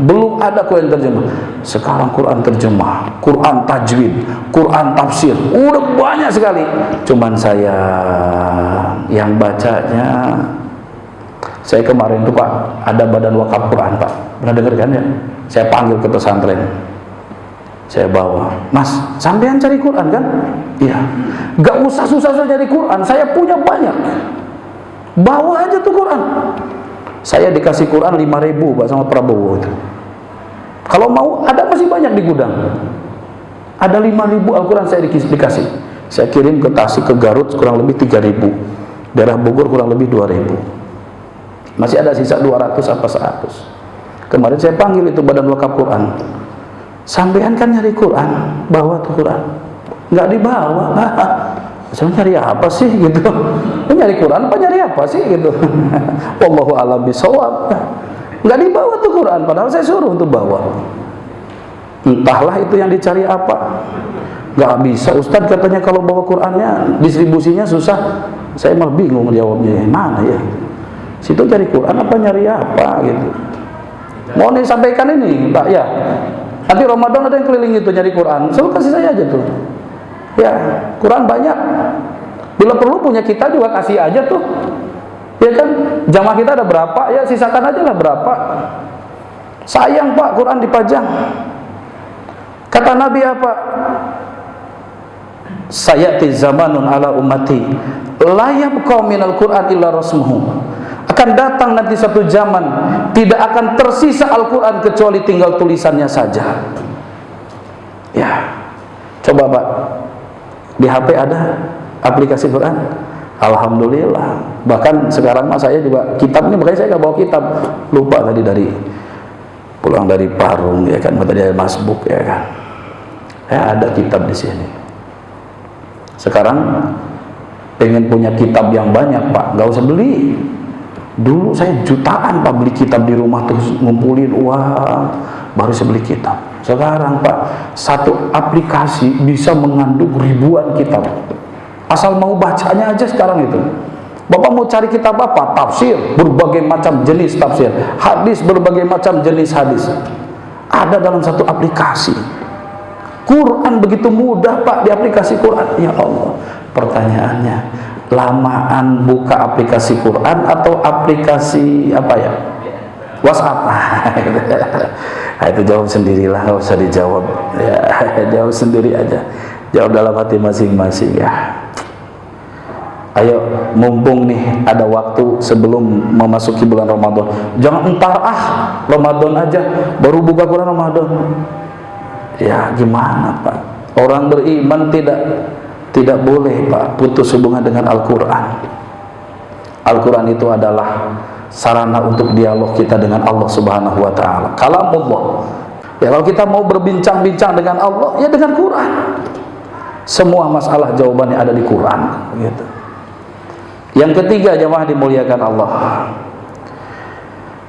Belum ada Quran terjemah. Sekarang Quran terjemah, Quran tajwid, Quran tafsir, udah banyak sekali. Cuman saya yang bacanya, saya kemarin tuh Pak, ada Badan Wakaf Quran, Pak. Pernah dengar kan ya? Saya panggil ke pesantren. Saya bawa, Mas, sampean cari Quran kan? Iya. Gak usah susah-susah cari Quran, saya punya banyak. Bawa aja tuh Quran. Saya dikasih Quran 5.000 Pak sama Prabowo itu. Kalau mau, ada masih banyak di gudang. Ada 5.000 Al-Quran saya dikasih. Saya kirim ke Tasik, ke Garut kurang lebih 3.000. Daerah Bogor kurang lebih 2.000. Masih ada sisa 200 apa 100. Kemarin saya panggil itu Badan Wakaf Quran. Sampean kan nyari Quran, bawa tuh Quran. Nggak dibawa. Saya nyari apa sih gitu? Nyari Quran apa nyari apa sih gitu? Wallahu a'lam bishawab. Nggak dibawa tuh Quran, padahal saya suruh untuk bawa. Entahlah itu yang dicari apa. Nggak bisa. Ustadz katanya kalau bawa Qurannya distribusinya susah. Saya malah bingung jawabnya. Mana ya? Situ cari Quran apa nyari apa gitu? Mau disampaikan ini, Pak ya. Nanti Ramadan ada yang keliling itu nyari Quran, selalu kasih saya aja tuh. Ya, Quran banyak. Bila perlu punya kita juga kasih aja tuh. Ya kan, jamaah kita ada berapa? Ya sisakan aja lah berapa. Sayang Pak, Quran dipajang. Kata Nabi apa? Sayati zamanun ala ummati la yabqa minal Quran illa rasmuhu. Akan datang nanti satu zaman tidak akan tersisa Al-Quran kecuali tinggal tulisannya saja. Ya, coba Pak, di HP ada aplikasi Quran? Alhamdulillah. Bahkan sekarang mas saya juga kitabnya, makanya saya nggak bawa kitab. Lupa tadi pulang dari Parung ya kan, tadi ada masbuk ya kan. Ada kitab di sini. Sekarang pengen punya kitab yang banyak Pak, nggak usah beli. Dulu saya jutaan Pak beli kitab di rumah, terus ngumpulin uang baru saya beli kitab. Sekarang Pak, satu aplikasi bisa mengandung ribuan kitab. Asal mau bacanya aja sekarang itu. Bapak mau cari kitab apa? Tafsir, berbagai macam jenis tafsir. Hadis, berbagai macam jenis hadis. Ada dalam satu aplikasi. Quran begitu mudah Pak di aplikasi Quran. Ya Allah, pertanyaannya, lamaan buka aplikasi Quran atau aplikasi apa ya? WhatsApp. Nah, itu jawab sendirilah, nggak usah dijawab. Ya, jawab sendiri aja. Jawab dalam hati masing-masing ya. Ayo, mumpung nih ada waktu sebelum memasuki bulan Ramadan. Jangan entar Ramadan aja baru buka Quran Ramadan. Ya, gimana Pak? Orang beriman tidak boleh Pak putus hubungan dengan Al-Quran. Al-Quran itu adalah sarana untuk dialog kita dengan Allah Subhanahu wa Ta'ala. Kalamullah. Ya, kalau kita mau berbincang-bincang dengan Allah, ya dengan Quran. Semua masalah jawabannya ada di Quran gitu. Yang ketiga, jemaah dimuliakan Allah,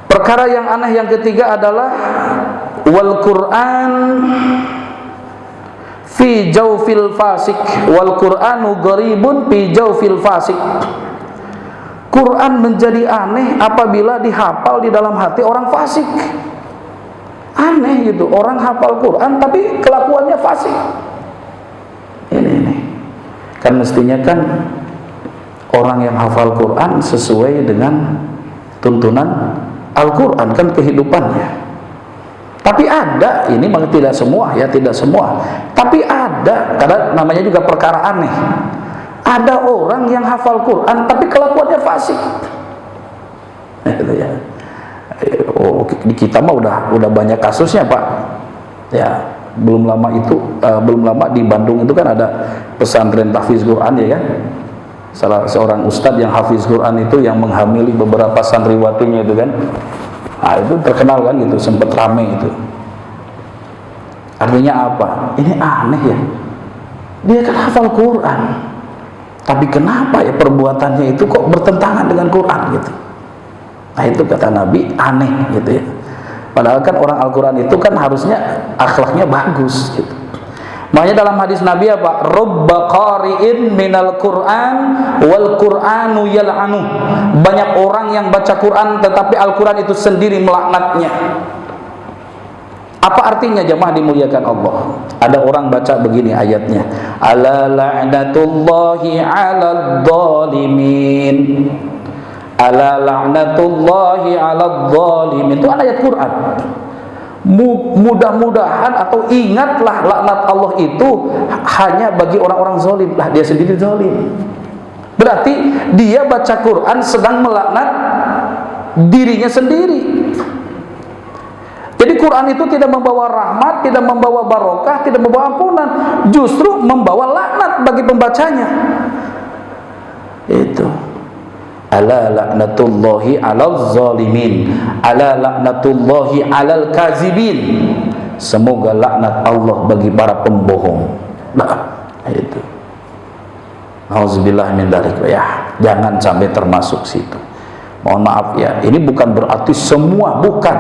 perkara yang aneh yang ketiga adalah wal Quran fi jawfil fasik, wal Qur'anu gharibun fi jawfil fasik. Quran menjadi aneh apabila dihafal di dalam hati orang fasik. Aneh gitu, orang hafal Quran tapi kelakuannya fasik. Ini kan mestinya kan orang yang hafal Quran sesuai dengan tuntunan Al-Quran kan kehidupannya. Tapi ada, ini memang tidak semua ya, tidak semua, tapi ada, karena namanya juga perkara aneh. Ada orang yang hafal Quran tapi kelakuannya fasik. Gitu ya. Oh, di kita mah udah banyak kasusnya, Pak. Ya, belum lama di Bandung itu kan ada pesantren tahfiz Quran ya kan. Salah seorang ustadz yang hafiz Quran itu yang menghamili beberapa santriwatinya itu kan. Nah, itu terkenal kan gitu, sempat rame itu. Artinya apa? Ini aneh ya. Dia kan hafal Quran. Tapi kenapa ya perbuatannya itu kok bertentangan dengan Quran gitu? Nah, itu kata Nabi aneh gitu ya. Padahal kan orang Al-Quran itu kan harusnya akhlaknya bagus gitu. Makanya dalam hadis Nabi apa? Rubba qari'in minal Qur'an wal Qur'anu yal'anu. Banyak orang yang baca Quran tetapi Al-Quran itu sendiri melaknatnya. Apa artinya jemaah dimuliakan Allah? Ada orang baca begini ayatnya. Ala la'natullahi 'alal zalimin. Ala la'natullahi 'alal zalimin. Itu ayat Quran. Mudah-mudahan atau ingatlah laknat Allah itu hanya bagi orang-orang zalim. Lah dia sendiri zalim. Berarti dia baca Quran sedang melaknat dirinya sendiri. Jadi Quran itu tidak membawa rahmat, tidak membawa barokah, tidak membawa ampunan, justru membawa laknat bagi pembacanya. Itu. Ala la'natullahi 'alal zalimin, ala la'natullahi 'alal kazibin. Semoga laknat Allah bagi para pembohong. Nah, itu. Auzubillah min dzalik ya. Jangan sampai termasuk situ. Mohon maaf ya. Ini bukan berarti semua, bukan.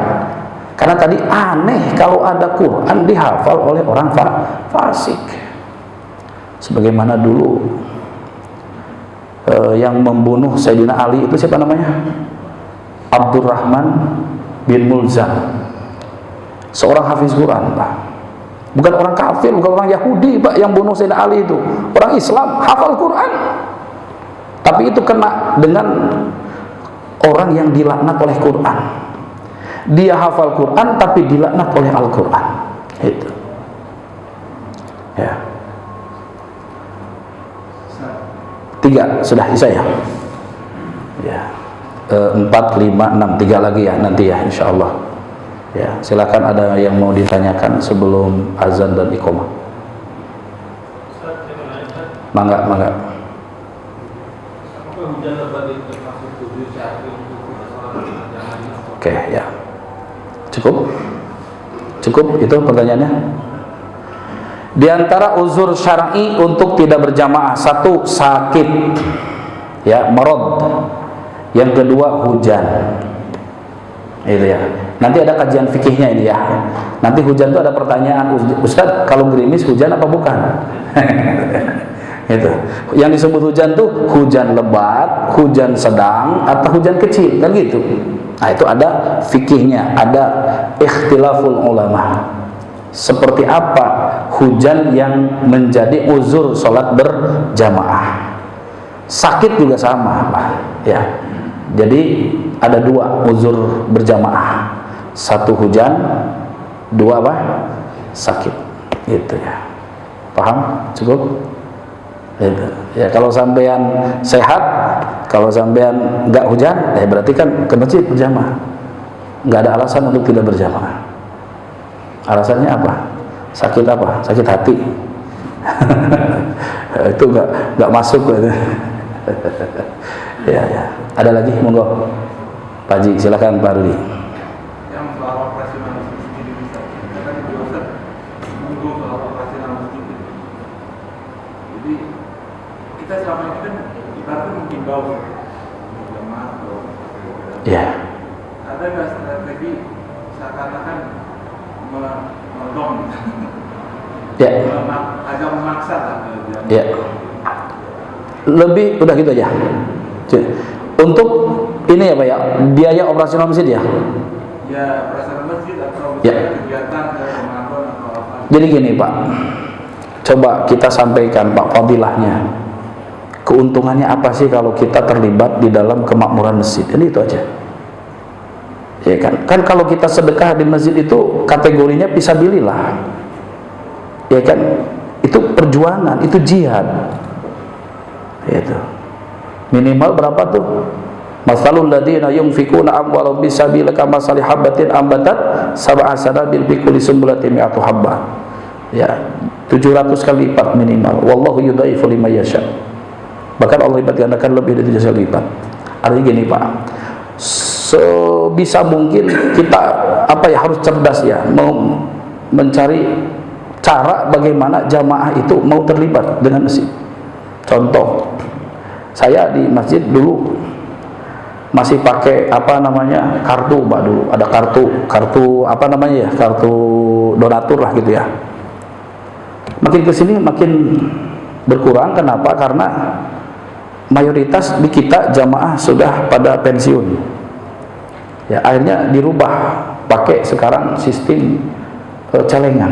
Karena tadi aneh kalau ada Quran dihafal oleh orang fasik. Sebagaimana dulu yang membunuh Sayyidina Ali itu siapa namanya? Abdurrahman bin Mulzam, seorang hafiz Quran, Pak. Bukan orang kafir, bukan orang Yahudi, Pak, yang bunuh Sayyidina Ali itu. Orang Islam, hafal Quran. Tapi itu kena dengan orang yang dilaknat oleh Quran. Dia hafal Quran tapi dilaknat oleh Al-Quran. Itu. Ya. 3 sudah saya. Ya. 4, 5, 6, 3 lagi ya nanti ya insyaallah. Ya, silakan ada yang mau ditanyakan sebelum azan dan iqamah. Mangga. Oke, ya. Cukup itu pertanyaannya. Di antara uzur syar'i untuk tidak berjamaah, 1 sakit, ya, marad. Yang kedua hujan. Itu ya. Nanti ada kajian fikihnya ini ya. Nanti hujan itu ada pertanyaan, Ustaz, kalau gerimis hujan apa bukan? Itu. Yang disebut hujan tuh hujan lebat, hujan sedang, atau hujan kecil, kan gitu. Nah, itu ada fikihnya, ada ikhtilaful ulama. Seperti apa hujan yang menjadi uzur sholat berjamaah? Sakit juga sama, Pak. Ya. Jadi ada 2 uzur berjamaah. 1 hujan, 2 apa? Sakit. Gitu ya. Paham? Cukup? Gitu. Ya, kalau sampean sehat, kalau sampean enggak hujan, ya berarti kan ke masjid berjamaah. Enggak ada alasan untuk tidak berjamaah. Alasannya apa? Sakit apa? Sakit hati. Itu enggak masuk gitu. Ya. Ada lagi, monggo. Pak Haji, silakan Pak Rudi. Yang soal operasional masjid ini bisa. Kan di Ustaz minggu soal operasional masjid. Jadi kita selama ini kan ibaratnya mungkin bau jamaah atau Ya. ada nggak strategi seakan-akan mendong, Ya. agak memaksa kan? Ya. Lebih udah gitu aja. Untuk ini ya Pak ya, biaya operasional masjid ya? Ya biaya operasional masjid atau Ya. kegiatan Ramadan atau apa? Jadi gini Pak, coba kita sampaikan Pak fadilahnya. Keuntungannya apa sih kalau kita terlibat di dalam kemakmuran masjid? Ini itu aja. Ya kan? Kan kalau kita sedekah di masjid itu kategorinya fisabilillah. Ya kan? Itu perjuangan, itu jihad. Itu. Minimal berapa tuh? Masalul ladzina yunfikuna amwalahum fisabilillah kamathali habatin ambatat sab'a sanabil fi kulli sumbulatin mi'atu habbah. Ya, 700 kali lipat minimal. Wallahu yudhaifu liman yasha. Bahkan Allah lipat gandakan lebih dari 700 kali lipat. Artinya gini Pak, sebisa mungkin kita harus cerdas ya, mau mencari cara bagaimana jamaah itu mau terlibat dengan masjid. Contoh, saya di masjid dulu masih pakai kartu Pak, dulu ada kartu kartu donatur lah gitu ya. Makin kesini makin berkurang. Kenapa? Karena mayoritas di kita jamaah sudah pada pensiun ya, akhirnya dirubah pakai sekarang sistem celengan,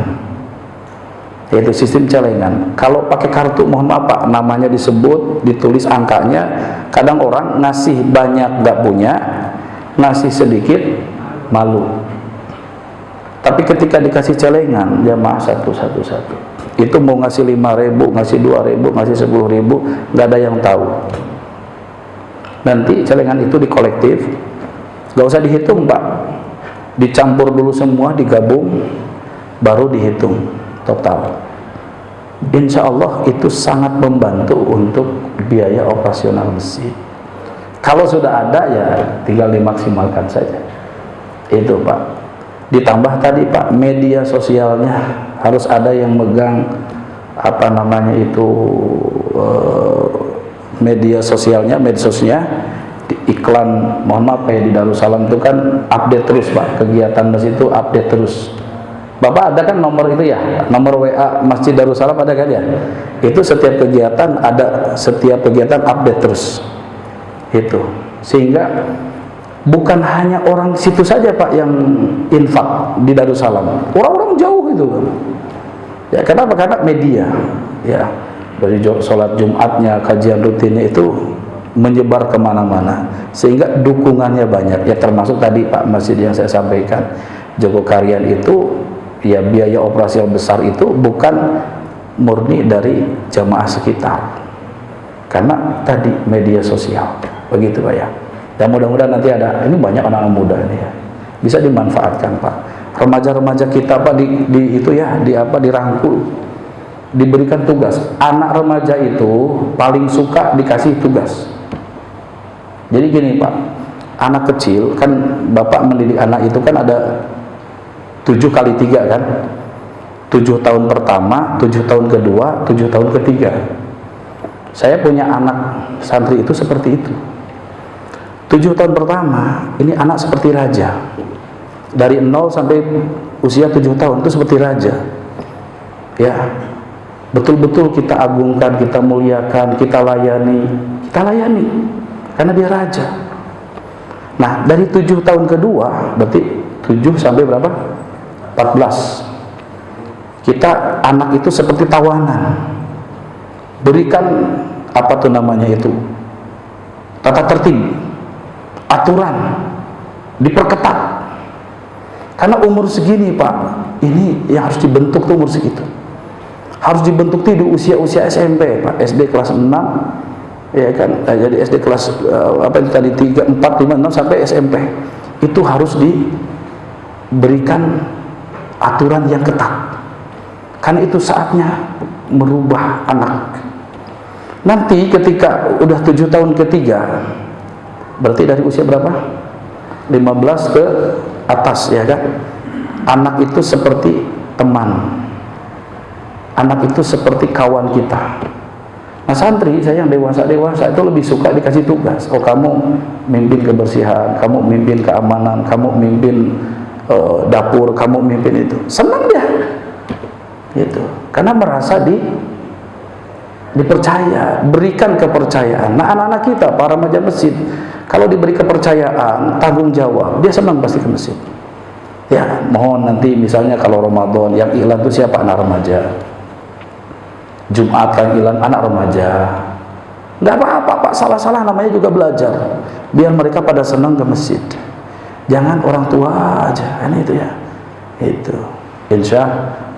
yaitu sistem celengan. Kalau pakai kartu, mohon maaf Pak, namanya disebut, ditulis angkanya, kadang orang ngasih banyak gak punya, ngasih sedikit malu. Tapi ketika dikasih celengan, jamaah satu-satu, itu mau ngasih 5.000, ngasih 2.000, ngasih 10.000, gak ada yang tahu. Nanti celengan itu dikolektif, gak usah dihitung Pak, dicampur dulu semua, digabung, baru dihitung total. Insya Allah itu sangat membantu untuk biaya operasional masjid. Kalau sudah ada ya tinggal dimaksimalkan saja. Itu Pak. Ditambah tadi Pak, media sosialnya harus ada yang megang media sosialnya, medsosnya, iklan. Mohon maaf ya, di Darussalam itu kan update terus Pak, kegiatan masjid itu update terus. Bapak ada kan nomor itu ya, nomor WA Masjid Darussalam ada kan ya? Itu setiap kegiatan update terus. Itu sehingga bukan hanya orang situ saja Pak yang infak di Darussalam, orang-orang jauh itu ya. Kenapa? Karena media ya, dari sholat Jumatnya, kajian rutinnya itu menyebar kemana-mana, sehingga dukungannya banyak ya. Termasuk tadi Pak, masjid yang saya sampaikan, Jogokarian itu ya, biaya operasional besar itu bukan murni dari jamaah sekitar, karena tadi media sosial begitu Pak ya. Dan mudah-mudahan nanti ada, ini banyak anak-anak muda ini ya, bisa dimanfaatkan Pak. Remaja-remaja kita Pak dirangkul, diberikan tugas. Anak remaja itu paling suka dikasih tugas. Jadi gini Pak, anak kecil kan, Bapak mendidik anak itu kan ada 7 kali 3 kan, 7 tahun pertama, 7 tahun kedua, 7 tahun ketiga. Saya punya anak santri itu seperti itu. 7 tahun pertama ini anak seperti raja, dari 0 sampai usia 7 tahun itu seperti raja ya, betul-betul kita agungkan, kita muliakan, kita layani karena dia raja. Nah, dari 7 tahun kedua, berarti 7 sampai berapa? 14. Kita anak itu seperti tawanan, berikan tata tertib, aturan, diperketat. Karena umur segini Pak, ini yang harus dibentuk tuh umur segitu. Harus dibentuk di usia SMP Pak, SD kelas 6 ya kan, jadi SD kelas 3, 4, 5, 6 sampai SMP. Itu harus diberikan aturan yang ketat. Karena itu saatnya merubah anak. Nanti ketika udah 7 tahun ketiga, berarti dari usia berapa? 15 ke atas ya kan. Anak itu seperti teman, anak itu seperti kawan kita. Nah, santri saya yang dewasa itu lebih suka dikasih tugas. Oh, kamu mimpin kebersihan, kamu mimpin keamanan, kamu mimpin dapur, kamu mimpin itu. Senang dia gitu, karena merasa dipercaya, berikan kepercayaan. Nah, anak-anak kita, para remaja masjid, kalau diberi kepercayaan, tanggung jawab, dia senang pasti ke masjid. Ya, mohon nanti misalnya kalau Ramadan yang iklan itu siapa? Anak remaja. Jumat kan iklan anak remaja. Nggak apa-apa Pak, salah-salah namanya juga belajar. Biar mereka pada senang ke masjid. Jangan orang tua aja, kan itu ya. Itu. Insya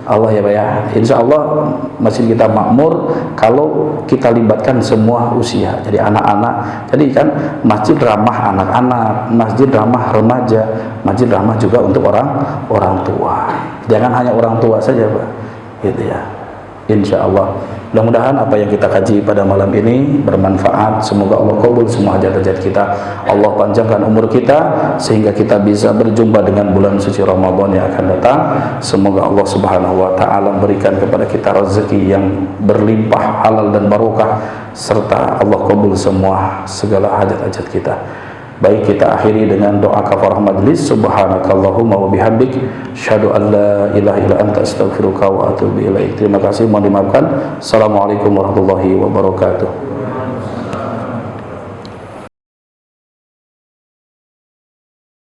Allah ya Pak ya. Insya Allah masjid kita makmur kalau kita libatkan semua usia. Jadi anak-anak. Jadi kan masjid ramah anak-anak, masjid ramah remaja, masjid ramah juga untuk orang tua. Jangan hanya orang tua saja Pak. Gitu ya. Insya Allah. Mudah-mudahan apa yang kita kaji pada malam ini bermanfaat. Semoga Allah kabul semua hajat-hajat kita. Allah panjangkan umur kita sehingga kita bisa berjumpa dengan bulan suci Ramadan yang akan datang. Semoga Allah Subhanahu wa taala berikan kepada kita rezeki yang berlimpah, halal dan barokah, serta Allah kabul semua segala hajat-hajat kita. Baik, kita akhiri dengan doa kafarah majlis. Subhanakallahumma wa bihamdik, asyhadu an la ilaha illa anta, astaghfiruka wa atubu ilaik. Terima kasih, mohon dimaafkan. Assalamualaikum warahmatullahi wabarakatuh.